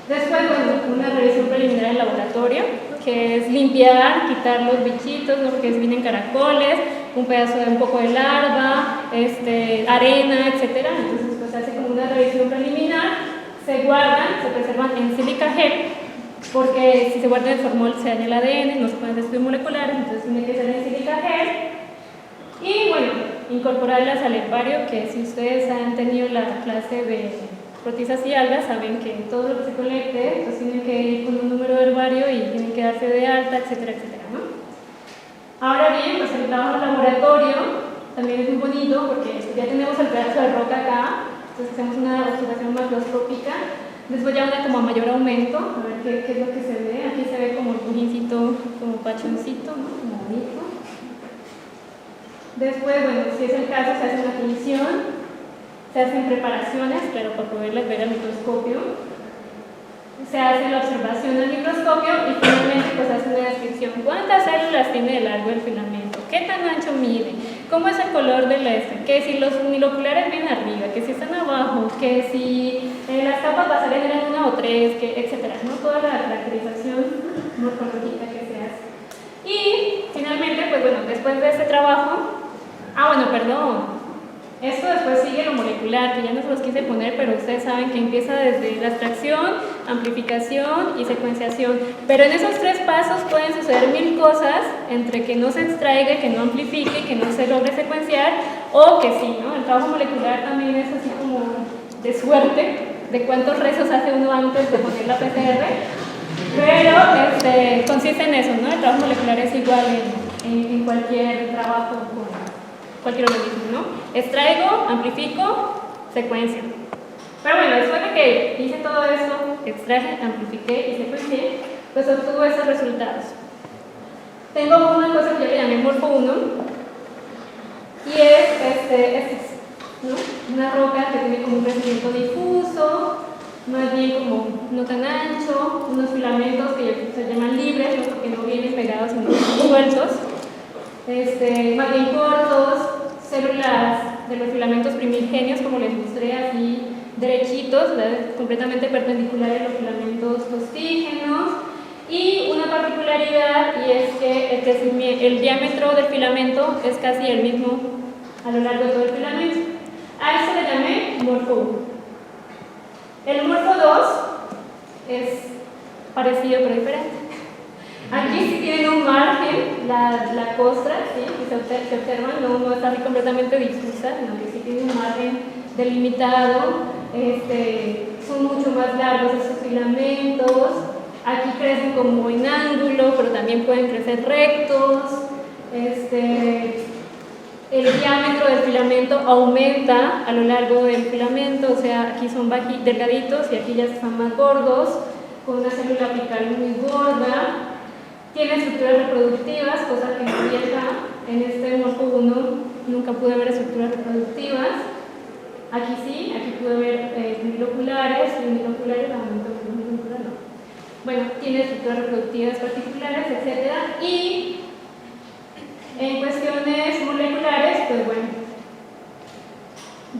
Después, bueno, una revisión preliminar en laboratorio, que es limpiar, quitar los bichitos, ¿no? Porque vienen caracoles, un pedazo de un poco de larva, arena, etcétera. Entonces, pues se hace como una revisión preliminar, se guardan, se preservan en sílica gel, porque si se guarda en formol se daña el ADN, no se pueden hacer estudios moleculares, entonces tiene que ser en sílica gel. Y bueno, incorporarlas al herbario, que si ustedes han tenido la clase de protistas y algas, saben que todo lo que se colecte, pues tienen que ir con un número de herbario y tienen que darse de alta, etcétera, etcétera, ¿no? Ahora bien, pues el trabajo en laboratorio también es muy bonito porque ya tenemos el pedazo de roca acá, entonces hacemos una observación macroscópica. Después ya una como a mayor aumento, a ver qué es lo que se ve. Aquí se ve como el pujincito, como pachoncito, ¿no? Como bonito. Después, bueno, si es el caso, se hace una tinción, se hacen preparaciones, pero para poderlas ver al microscopio. Se hace la observación al microscopio y finalmente pues hace una descripción. ¿Cuántas células tiene de largo el filamento? ¿Qué tan ancho mide? ¿Cómo es el color del que si los uniloculares vienen arriba, que si están abajo, que si las capas basales eran 1 o 3, etcétera, ¿no? Toda la caracterización morfológica que se hace. Y finalmente, pues bueno, después de este trabajo, esto después sigue lo molecular, que ya no se los quise poner, pero ustedes saben que empieza desde la extracción, amplificación y secuenciación. Pero en esos 3 pasos pueden suceder 1000 cosas, entre que no se extraiga, que no amplifique, que no se logre secuenciar, o que sí, ¿no? El trabajo molecular también es así como de suerte, de cuántos rezos hace uno antes de poner la PCR, pero consiste en eso, ¿no? El trabajo molecular es igual en cualquier trabajo con cualquier organismo, ¿no? Extraigo, amplifico, secuencio. Pero bueno, después de que hice todo esto, extraje, amplifiqué y secuencié, pues obtuve esos resultados. Tengo una cosa que yo le llamé morfo 1, y es ¿no? Una roca que tiene como un crecimiento difuso, más bien como no tan ancho, unos filamentos que se llaman libres, ¿no? Porque no vienen pegados sino sueltos, más bien cortos, células de los filamentos primigenios, como les mostré, así derechitos, ¿verdad? Completamente perpendiculares a los filamentos postígenos. Y una particularidad, y es que el diámetro del filamento es casi el mismo a lo largo de todo el filamento. A eso le llamé morfo 1. El morfo 2 es parecido pero diferente. Aquí sí tienen un margen, la costra, ¿sí? Que se observan, no está así completamente difusa, sino que sí tiene un margen delimitado, son mucho más largos esos filamentos, aquí crecen como en ángulo, pero también pueden crecer rectos, el diámetro del filamento aumenta a lo largo del filamento, o sea, aquí son delgaditos y aquí ya están más gordos, con una célula apical muy gorda. Tiene estructuras reproductivas, cosa que no había acá. En este morfo 1 nunca pude ver estructuras reproductivas. Aquí sí, aquí pude ver uniloculares, no. Bueno, tiene estructuras reproductivas particulares, etc. Y en cuestiones moleculares, pues bueno,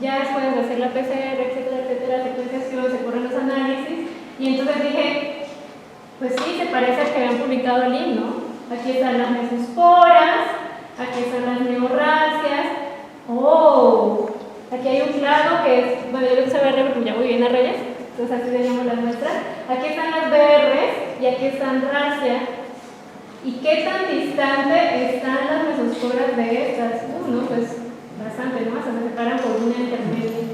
ya después de hacer la PCR, etcétera, secuenciación, se corren los análisis, y entonces dije, pues sí, se parece al que habían publicado el IN, ¿no? Aquí están las mesosporas, aquí están las neorracias. ¡Oh! Aquí hay un clado que es, bueno, yo creo que se ve porque ya voy bien a Reyes, entonces así le llamo las nuestras. Aquí están las BRs y aquí están racia. ¿Y qué tan distante están las mesosporas de estas? ¿No? Pues bastante, ¿no? Se separan por una intermedia.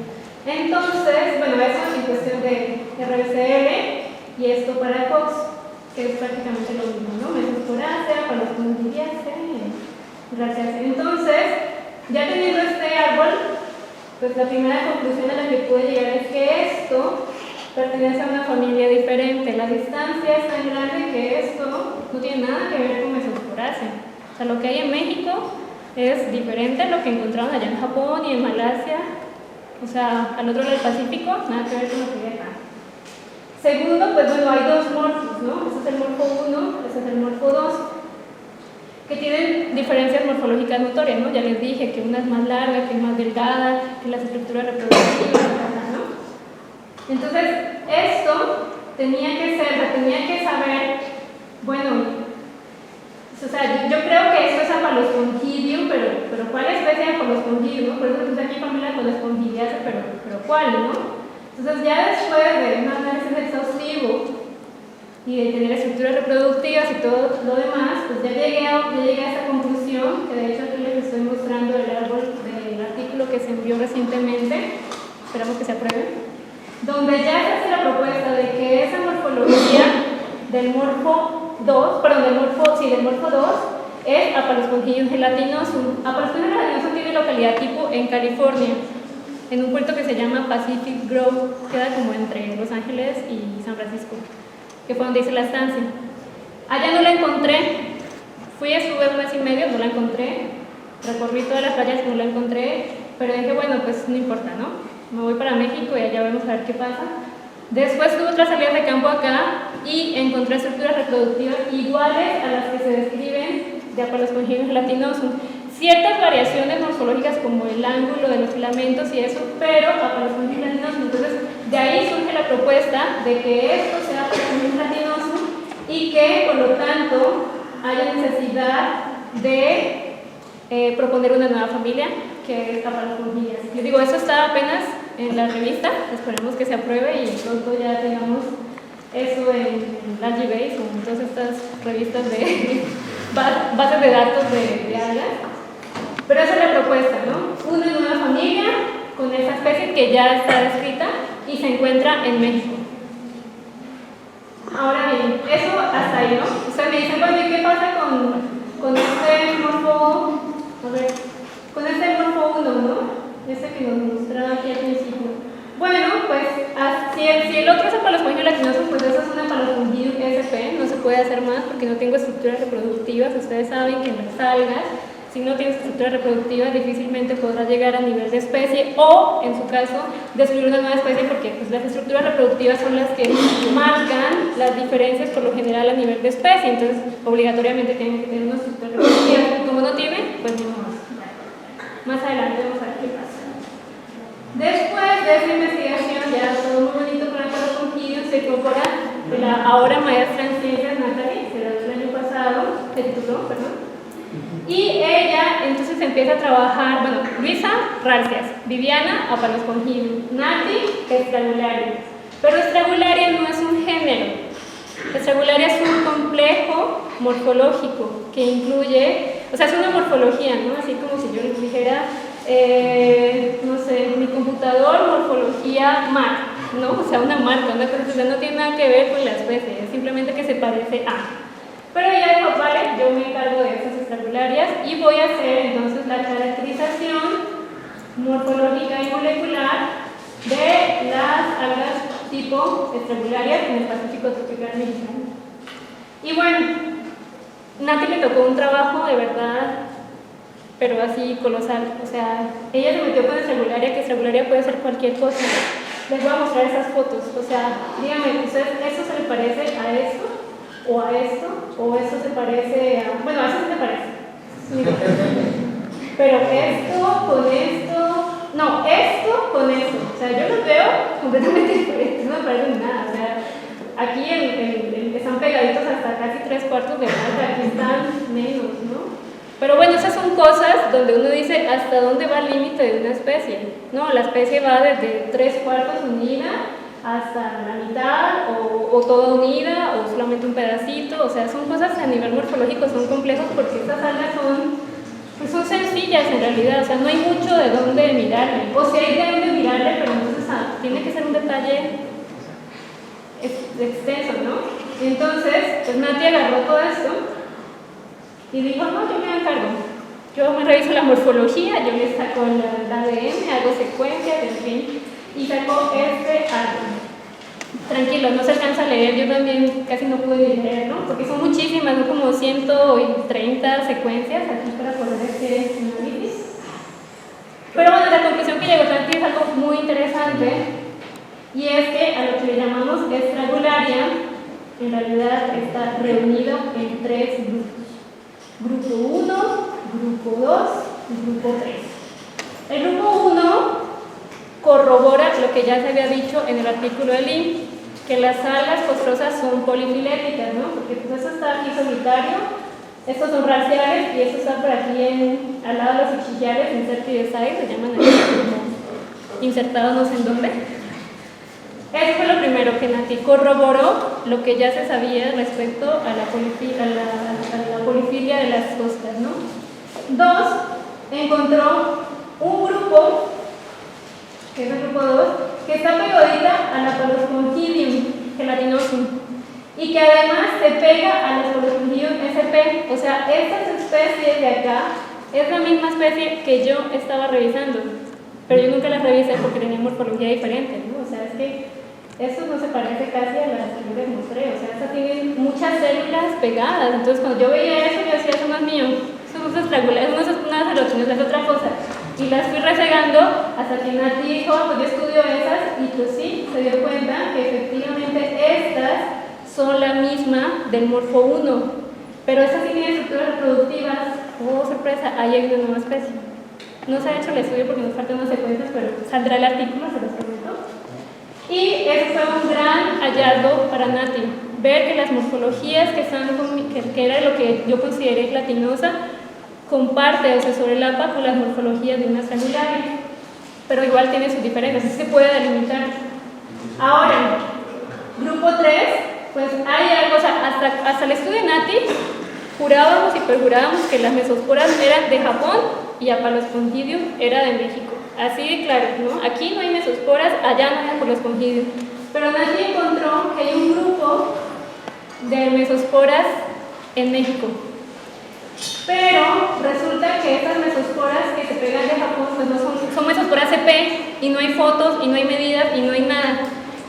Entonces, bueno, eso es en cuestión de RBCL. Y esto para Cox, que es prácticamente lo mismo, ¿no? Mesosporácea, palocontidiácea, raciácea. Entonces, ya teniendo este árbol, pues la primera conclusión a la que pude llegar es que esto pertenece a una familia diferente. La distancia es tan grande que esto no tiene nada que ver con mesosporácea. O sea, lo que hay en México es diferente a lo que encontraron allá en Japón y en Malasia, o sea, al otro lado del Pacífico, nada que ver con lo que hay acá. Segundo, pues bueno, hay dos morfos, ¿no? Este es el morfo 1, este es el morfo 2, que tienen diferencias morfológicas notorias, ¿no? Ya les dije que una es más larga, que es más delgada, que las estructuras reproductivas, ¿no? Entonces, esto tenía que saber, bueno, o sea, yo creo que esto es Apalospongidium, pero ¿cuál especie de Apalospongidium, no? Por eso puse aquí Pamela Apalospongidiaceae, pero ¿cuál, no? Entonces, ya después de un análisis exhaustivo y de tener estructuras reproductivas y todo lo demás, pues ya llegué a esta conclusión, que de hecho aquí les estoy mostrando el árbol del artículo que se envió recientemente, esperamos que se apruebe, donde ya se hace la propuesta de que esa morfología del morfo 2, perdón, del morfo 2 es Apalospongidium gelatinosum. Apalospongidium gelatinosum tiene localidad tipo en California, en un puerto que se llama Pacific Grove, queda como entre Los Ángeles y San Francisco, que fue donde hice la estancia. Allá no la encontré, estuve un mes y medio, no la encontré, recorrí todas las playas, no la encontré, pero dije, bueno, pues no importa, ¿no? Me voy para México y allá vamos a ver qué pasa. Después tuve otras salidas de campo acá y encontré estructuras reproductivas iguales a las que se describen de Apalospongidium gelatinosum. Ciertas variaciones morfológicas como el ángulo de los filamentos y eso, pero Apalospongidium gelatinosum. Entonces, de ahí surge la propuesta de que esto sea Apalospongidium gelatinosum y que, por lo tanto, haya necesidad de proponer una nueva familia, que es Apalospongidiaceae. Les digo, eso está apenas en la revista, esperemos que se apruebe y pronto ya tengamos eso en AlgaBase o en todas estas revistas de bases de datos de algas. Pero esa es la propuesta, ¿no? Una nueva familia con esa especie que ya está descrita y se encuentra en México. Ahora bien, eso hasta ahí, ¿no? Ustedes me dicen, bueno, ¿y qué pasa con este morfo? A ver, con este morfo 1, ¿no? Este que nos mostraba aquí al principio. Bueno, pues si el otro es Apalospongidium gelatinosum, pues eso es una Apalospongidium sp, no se puede hacer más porque no tengo estructuras reproductivas. Ustedes saben que en las algas, si no tienes estructuras reproductivas, difícilmente podrás llegar a nivel de especie o, en su caso, descubrir una nueva especie porque pues, las estructuras reproductivas son las que marcan las diferencias por lo general a nivel de especie, entonces obligatoriamente tienen que tener una estructura reproductiva. Y como no tienen, pues no más. Más adelante vamos a ver qué pasa. Después de esta investigación, ya todo muy bonito con Apalospongidium, se incorpora la ahora maestra en ciencias Natalie, se graduó el año pasado, se tituló, perdón. Y ella entonces empieza a trabajar, bueno, Luisa, Ralcias, Viviana, Apalospongidium, Nati, Estragularia. Pero Estragularia no es un género. Estragularia es un complejo morfológico que incluye, o sea, es una morfología, ¿no? Así como si yo les dijera, no sé, mi computador, morfología Mac, ¿no? O sea, una marca, una cosa, o sea, no tiene nada que ver con la especie, es simplemente que se parece a. Pero ella dijo, vale, yo me encargo de esas estragularias y voy a hacer entonces la caracterización morfológica y molecular de las algas tipo estragularias en el Pacífico tropical mexicano. Y bueno, Nati le tocó un trabajo de verdad, pero así colosal. O sea, ella se metió con estragularia, que estragularia puede ser cualquier cosa. Les voy a mostrar esas fotos. O sea, díganme, ¿ustedes eso se le parece a esto? ¿O a esto? ¿O eso se parece a...? Bueno, a eso se parece. Pero esto con esto... No, esto con esto. O sea, yo los veo completamente diferentes. No me parecen nada. O sea, aquí están pegaditos hasta casi 3/4 de larga. Aquí están menos, ¿no? Pero bueno, esas son cosas donde uno dice hasta dónde va el límite de una especie. No, la especie va desde 3/4 unida hasta la mitad, o toda unida, o solamente un pedacito. O sea, son cosas a nivel morfológico, son complejos porque estas algas son sencillas en realidad. O sea, no hay mucho de dónde mirarle. O sea, hay de dónde mirarle, pero entonces tiene que ser un detalle extenso, ¿no? Entonces, pues Nati agarró todo esto y dijo, no, yo me encargo. Yo me reviso la morfología, yo le saco el ADN, hago secuencias, en fin, y sacó este árbol. tranquilo, no se alcanza a leer, yo también casi no pude leer, ¿no? Porque son muchísimas, son como 130 secuencias aquí para poder este análisis. Pero bueno, la conclusión que llegó Tanti es algo muy interesante, y es que a lo que le llamamos estragularia, en realidad está reunido en 3 grupos. Grupo 1, grupo 2 y grupo 3. El grupo 1 corrobora lo que ya se había dicho en el artículo del INPI, que las algas costrosas son polifiléticas, ¿no? Porque pues eso está aquí solitario, estos son raciales y estos están por aquí al lado de los ichigiales, insertidesae, se llaman aquí como insertados no sé en dónde. Eso fue lo primero que Nati corroboró lo que ya se sabía respecto a la polifilia de las costras, ¿no? 2, encontró un grupo, que es el grupo 2, que está pegadita a la Polospongidium gelatinosum y que además se pega a la Polospongidium sp. O sea, estas especies de acá es la misma especie que yo estaba revisando, pero yo nunca las revisé porque tenía morfología diferente, ¿no? O sea, es que esto no se parece casi a las que yo les mostré, o sea, esta tiene muchas células pegadas, entonces cuando yo veía eso, yo decía, eso no es mío, eso no es estrangulares, eso no es una serotonina, es otra cosa. Y las fui resegando hasta que Nati dijo, pues yo estudio esas, y pues sí, se dio cuenta que efectivamente estas son la misma del morfo 1, pero estas sí tienen estructuras reproductivas. Oh, sorpresa, ahí hay una nueva especie. No se ha hecho el estudio porque nos faltan unas secuencias, pero saldrá el artículo, se los prometo. Y eso fue un gran hallazgo para Nati, ver que las morfologías que era lo que yo consideré gelatinosa, comparte o se sobrelapa con las morfologías de una estrangularia, pero igual tiene sus diferencias, así se puede delimitar. Ahora, grupo 3, pues hay algo, o sea, hasta el estudio de Nati, jurábamos y perjurábamos que las mesosporas eran de Japón y Apalospongidium era de México. Así de claro, ¿no? Aquí no hay mesosporas, allá no hay Apalospongidium. Pero Nati encontró que hay un grupo de mesosporas en México. Pero resulta que estas mesosporas que se pegan de Japón pues no son mesosporas CP y no hay fotos y no hay medidas y no hay nada.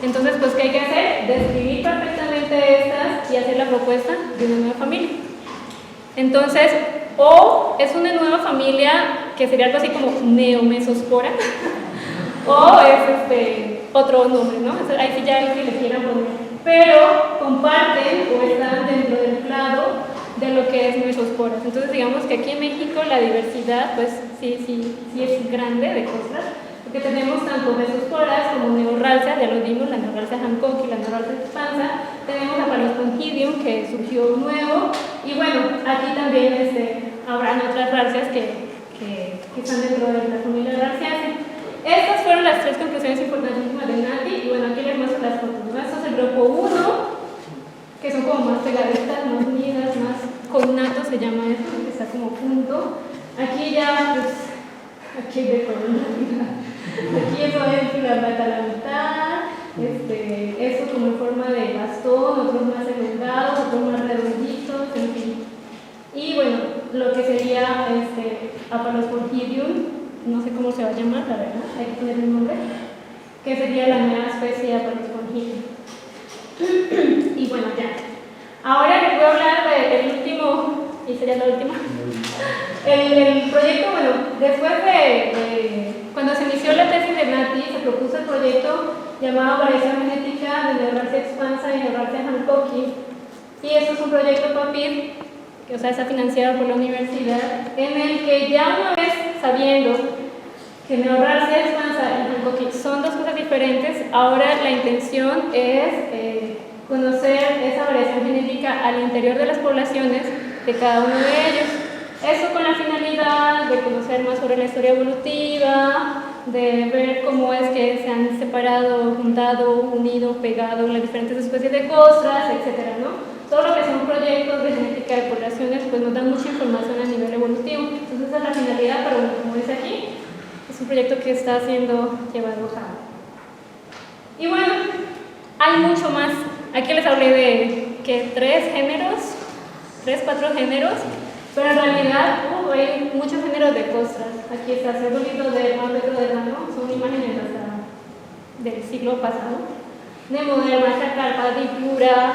Entonces, pues, ¿qué hay que hacer? Describir perfectamente estas y hacer la propuesta de una nueva familia. Entonces, o es una nueva familia que sería algo así como neomesospora, o es otro nombre, ¿no? Ahí sí ya el que le quieran poner. Pero comparten o están dentro del clado de lo que es mesosporas. Entonces, digamos que aquí en México la diversidad, pues sí es grande de cosas, porque tenemos tanto mesosporas como neorralcias, ya lo vimos, la neorralcia Hancock y la neorralcia expansa, tenemos a Apalospongidium que surgió nuevo, y bueno, aquí también habrán otras ralcias que están dentro de la familia Ralciaceae. Estas fueron las 3 conclusiones importantísimas de Nati, y bueno, aquí les muestro las fotos. Esto es el grupo 1, que son como más pegaditas, más unidas, más connatos se llama esto, que está como junto. Aquí ya, pues, aquí de columna. Aquí eso es la plata a la mitad, eso como en forma de bastón, otros más elongados, otros más redonditos, en fin. Y bueno, lo que sería Apalospongidium, no sé cómo se va a llamar, la verdad, hay que poner el nombre, que sería la nueva especie de Apalospongidium. Y bueno, ya. Ahora les voy a hablar del último, y sería la última. El proyecto, bueno, después cuando se inició la tesis de Nati, se propuso el proyecto llamado Variación Genética de Neorralcia Expansa y Neorralcia Hancocky. Y esto es un proyecto PAPIR, que está financiado por la universidad, en el que ya una vez sabiendo que Neorralcia Expansa y Hancocky son 2 cosas diferentes, ahora la intención es conocer esa variación genética al interior de las poblaciones de cada uno de ellos. Eso con la finalidad de conocer más sobre la historia evolutiva, de ver cómo es que se han separado, juntado, unido, pegado las diferentes especies de costras, etc., ¿no? Todo lo que son proyectos de genética de poblaciones pues nos dan mucha información a nivel evolutivo. Entonces esa es la finalidad, pero bueno, como dice aquí, es un proyecto que está siendo llevado a cabo. Y bueno, hay mucho más. Aquí les hablé de que 4 géneros, pero en realidad hay muchos géneros de costras. Aquí está Cerdolito de Petro de Rano, son imágenes hasta del siglo pasado. Nemoderma, carpa, dipura,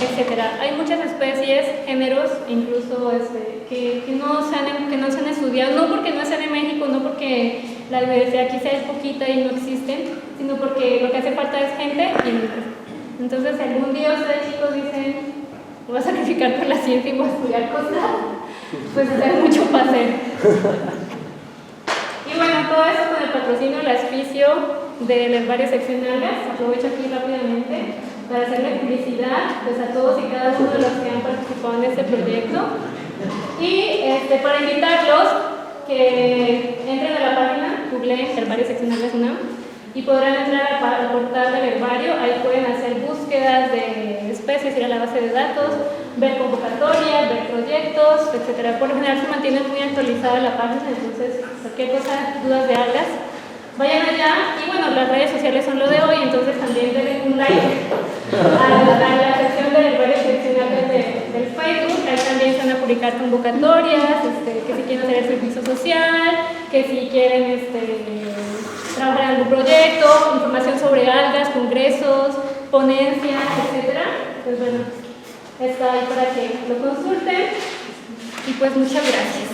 etc. Hay muchas especies, géneros, incluso que no se han estudiado, no porque no sean en México, no porque la diversidad aquí sea poquita y no existen, sino porque lo que hace falta es gente y números. Entonces, si algún día ustedes chicos dicen, voy a sacrificar por la ciencia y voy a estudiar cosas, pues hay mucho para hacer. Y bueno, todo eso con el patrocinio del auspicio del herbario sección Algas. Aprovecho aquí rápidamente para hacerle publicidad pues, a todos y cada uno de los que han participado en este proyecto. Y para invitarlos que entren a la página, googleen herbario sección Algas UNAM, y podrán entrar al portal del herbario. Ahí pueden hacer búsquedas de especies, ir a la base de datos, ver convocatorias, ver proyectos, etc. Por lo general se mantiene muy actualizada la página, entonces cualquier cosa, dudas de algas, vayan allá. Y bueno, las redes sociales son lo de hoy, entonces también denle un like a la sección del herbario seccional del Facebook. Ahí también se van a publicar convocatorias, que si quieren hacer el servicio social, que si quieren trabajar en algún proyecto, información sobre algas, congresos, ponencias, etc. Pues bueno, está ahí para que lo consulten. Y pues muchas gracias.